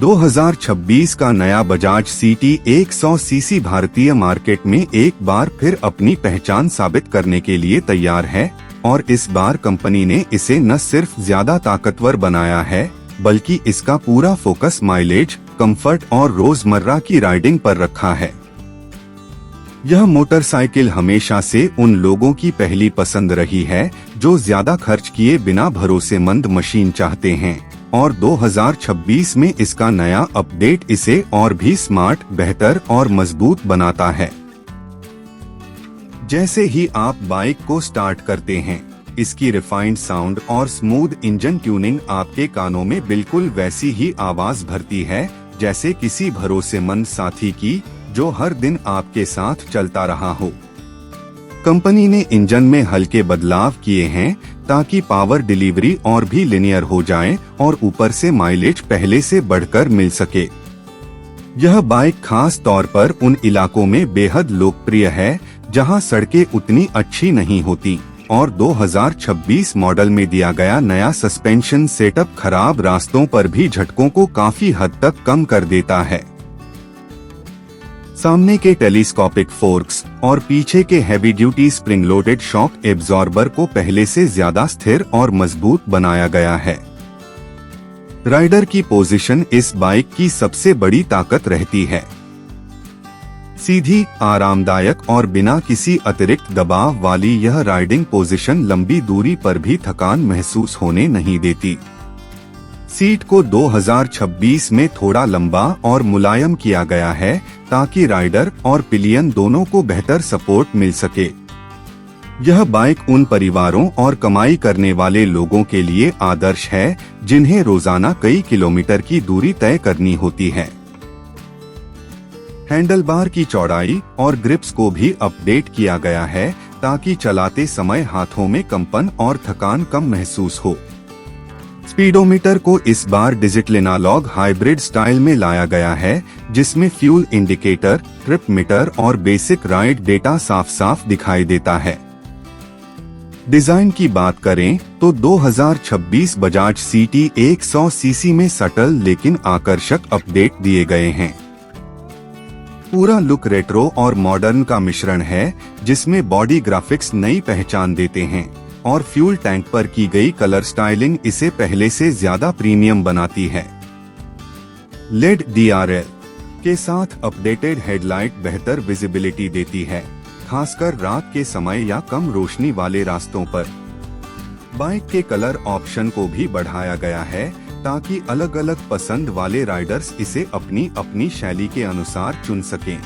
2026 का नया Bajaj city 100 CC भारतीय मार्केट में एक बार फिर अपनी पहचान साबित करने के लिए तैयार है और इस बार कंपनी ने इसे न सिर्फ ज्यादा ताकतवर बनाया है बल्कि इसका पूरा फोकस माइलेज, कंफर्ट और रोजमर्रा की राइडिंग पर रखा है। यह मोटरसाइकिल हमेशा से उन लोगों की पहली पसंद रही है जो ज्यादा खर्च किए बिना भरोसेमंद मशीन चाहते हैं और 2026 में इसका नया अपडेट इसे और भी स्मार्ट, बेहतर और मजबूत बनाता है। जैसे ही आप बाइक को स्टार्ट करते हैं, इसकी रिफाइंड साउंड और स्मूथ इंजन ट्यूनिंग आपके कानों में बिल्कुल वैसी ही आवाज भरती है जैसे किसी भरोसेमंद साथी की जो हर दिन आपके साथ चलता रहा हो। कंपनी ने इंजन में हल्के बदलाव किए हैं ताकि पावर डिलीवरी और भी लिनियर हो जाए और ऊपर से माइलेज पहले से बढ़कर मिल सके। यह बाइक खास तौर पर उन इलाकों में बेहद लोकप्रिय है जहां सड़कें उतनी अच्छी नहीं होती और 2026 मॉडल में दिया गया नया सस्पेंशन सेटअप खराब रास्तों पर भी झटकों को काफी हद तक कम कर देता है। सामने के टेलीस्कोपिक फोर्क्स और पीछे के heavy duty spring loaded shock absorber को पहले से ज्यादा स्थिर और मजबूत बनाया गया है। राइडर की पोजीशन इस बाइक की सबसे बड़ी ताकत रहती है। सीधी, आरामदायक और बिना किसी अतिरिक्त दबाव वाली यह राइडिंग पोजीशन लंबी दूरी पर भी थकान महसूस होने नहीं देती। सीट को 2026 में थोड़ा लंबा और मुलायम किया गया है ताकि राइडर और पिलियन दोनों को बेहतर सपोर्ट मिल सके। यह बाइक उन परिवारों और कमाई करने वाले लोगों के लिए आदर्श है जिन्हें रोजाना कई किलोमीटर की दूरी तय करनी होती है। हैंडलबार की चौड़ाई और ग्रिप्स को भी अपडेट किया गया है ताकि चलाते समय हाथों में कंपन और थकान कम महसूस हो। स्पीडोमीटर को इस बार डिजिटल एनालॉग हाइब्रिड स्टाइल में लाया गया है जिसमें फ्यूल इंडिकेटर, ट्रिप मीटर और बेसिक राइड डेटा साफ साफ दिखाई देता है। डिजाइन की बात करें तो 2026 बजाज सिटी 100 सीसी में सटल लेकिन आकर्षक अपडेट दिए गए हैं। पूरा लुक रेट्रो और मॉडर्न का मिश्रण है जिसमें बॉडी ग्राफिक्स नई पहचान देते हैं और फ्यूल टैंक पर की गई कलर स्टाइलिंग इसे पहले से ज्यादा प्रीमियम बनाती है। लेड DRL के साथ अपडेटेड हेडलाइट बेहतर विजिबिलिटी देती है, खासकर रात के समय या कम रोशनी वाले रास्तों पर। बाइक के कलर ऑप्शन को भी बढ़ाया गया है ताकि अलग अलग पसंद वाले राइडर्स इसे अपनी अपनी शैली के अनुसार चुन सकें।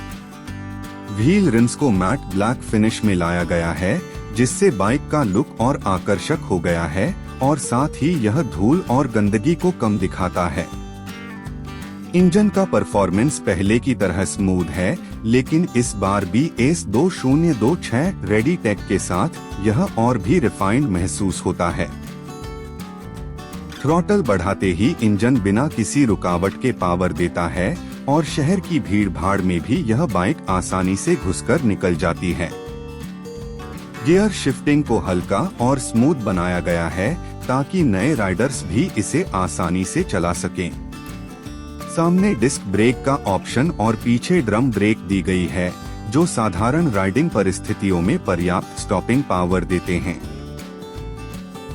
व्हील रिम्स को मैट ब्लैक फिनिश में लाया गया है जिससे बाइक का लुक और आकर्षक हो गया है और साथ ही यह धूल और गंदगी को कम दिखाता है। इंजन का परफॉर्मेंस पहले की तरह स्मूथ है लेकिन इस बार BS 2026 रेडी टेक के साथ यह और भी रिफाइंड महसूस होता है। थ्रॉटल बढ़ाते ही इंजन बिना किसी रुकावट के पावर देता है और शहर की भीड़ भाड़ में भी यह बाइक आसानी से घुसकर निकल जाती है। गियर शिफ्टिंग को हल्का और स्मूथ बनाया गया है ताकि नए राइडर्स भी इसे आसानी से चला सकें। सामने डिस्क ब्रेक का ऑप्शन और पीछे ड्रम ब्रेक दी गई है जो साधारण राइडिंग परिस्थितियों में पर्याप्त स्टॉपिंग पावर देते हैं।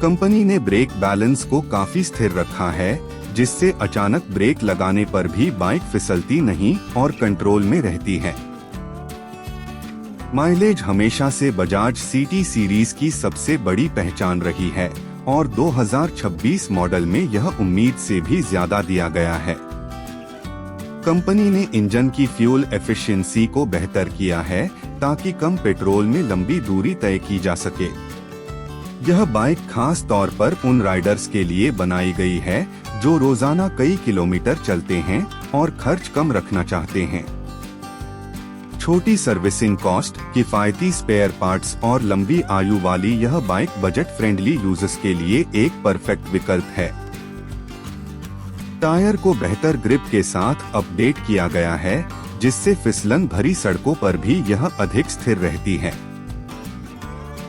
कंपनी ने ब्रेक बैलेंस को काफी स्थिर रखा है जिससे अचानक ब्रेक लगाने पर भी बाइक फिसलती नहीं और कंट्रोल में रहती है। माइलेज हमेशा से बजाज सिटी सीरीज की सबसे बड़ी पहचान रही है और 2026 मॉडल में यह उम्मीद से भी ज्यादा दिया गया है। कंपनी ने इंजन की फ्यूल एफिशिएंसी को बेहतर किया है ताकि कम पेट्रोल में लंबी दूरी तय की जा सके। यह बाइक खास तौर पर उन राइडर्स के लिए बनाई गई है जो रोजाना कई किलोमीटर चलते हैं और खर्च कम रखना चाहते हैं। छोटी सर्विसिंग कॉस्ट, किफायती स्पेयर पार्ट्स और लंबी आयु वाली यह बाइक बजट फ्रेंडली यूजर्स के लिए एक परफेक्ट विकल्प है। टायर को बेहतर ग्रिप के साथ अपडेट किया गया है जिससे फिसलन भरी सड़कों पर भी यह अधिक स्थिर रहती है।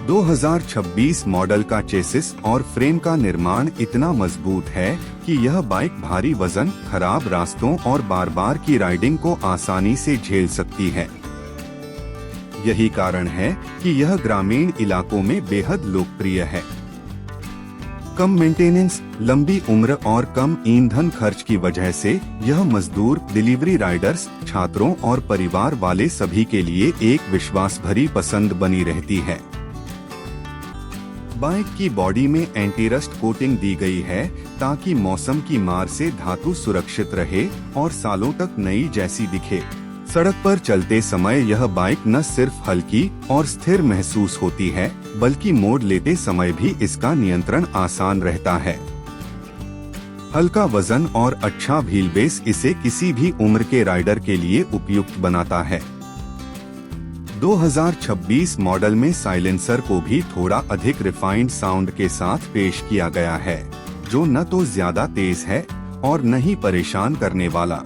2026 मॉडल का चेसिस और फ्रेम का निर्माण इतना मजबूत है कि यह बाइक भारी वजन, खराब रास्तों और बार बार की राइडिंग को आसानी से झेल सकती है। यही कारण है कि यह ग्रामीण इलाकों में बेहद लोकप्रिय है। कम मेंटेनेंस, लंबी उम्र और कम ईंधन खर्च की वजह से यह मजदूर, डिलीवरी राइडर्स, छात्रों और परिवार वाले सभी के लिए एक विश्वास भरी पसंद बनी रहती है। बाइक की बॉडी में एंटी रस्ट कोटिंग दी गई है ताकि मौसम की मार से धातु सुरक्षित रहे और सालों तक नई जैसी दिखे। सड़क पर चलते समय यह बाइक न सिर्फ हल्की और स्थिर महसूस होती है, बल्कि मोड़ लेते समय भी इसका नियंत्रण आसान रहता है। हल्का वजन और अच्छा व्हील बेस इसे किसी भी उम्र के राइडर के लिए उपयुक्त बनाता है। 2026 मॉडल में साइलेंसर को भी थोड़ा अधिक रिफाइंड साउंड के साथ पेश किया गया है, जो न तो ज्यादा तेज है और न ही परेशान करने वाला।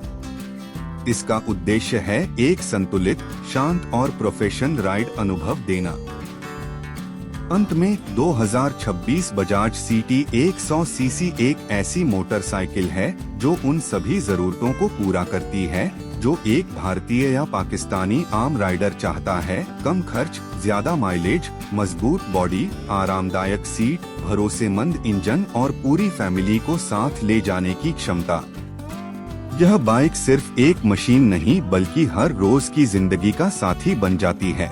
इसका उद्देश्य है एक संतुलित, शांत और प्रोफेशनल राइड अनुभव देना। अंत में 2026 बजाज सिटी 100 सीसी एक ऐसी मोटरसाइकिल है जो उन सभी जरूरतों को पूरा करती है जो एक भारतीय या पाकिस्तानी आम राइडर चाहता है। कम खर्च, ज्यादा माइलेज, मजबूत बॉडी, आरामदायक सीट, भरोसेमंद इंजन और पूरी फैमिली को साथ ले जाने की क्षमता। यह बाइक सिर्फ एक मशीन नहीं बल्कि हर रोज की जिंदगी का साथी बन जाती है।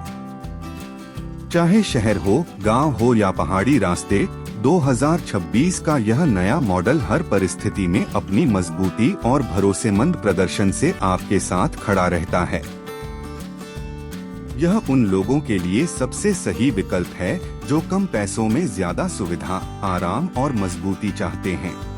चाहे शहर हो, गांव हो या पहाड़ी रास्ते, 2026 का यह नया मॉडल हर परिस्थिति में अपनी मजबूती और भरोसेमंद प्रदर्शन से आपके साथ खड़ा रहता है। यह उन लोगों के लिए सबसे सही विकल्प है जो कम पैसों में ज्यादा सुविधा, आराम और मजबूती चाहते हैं।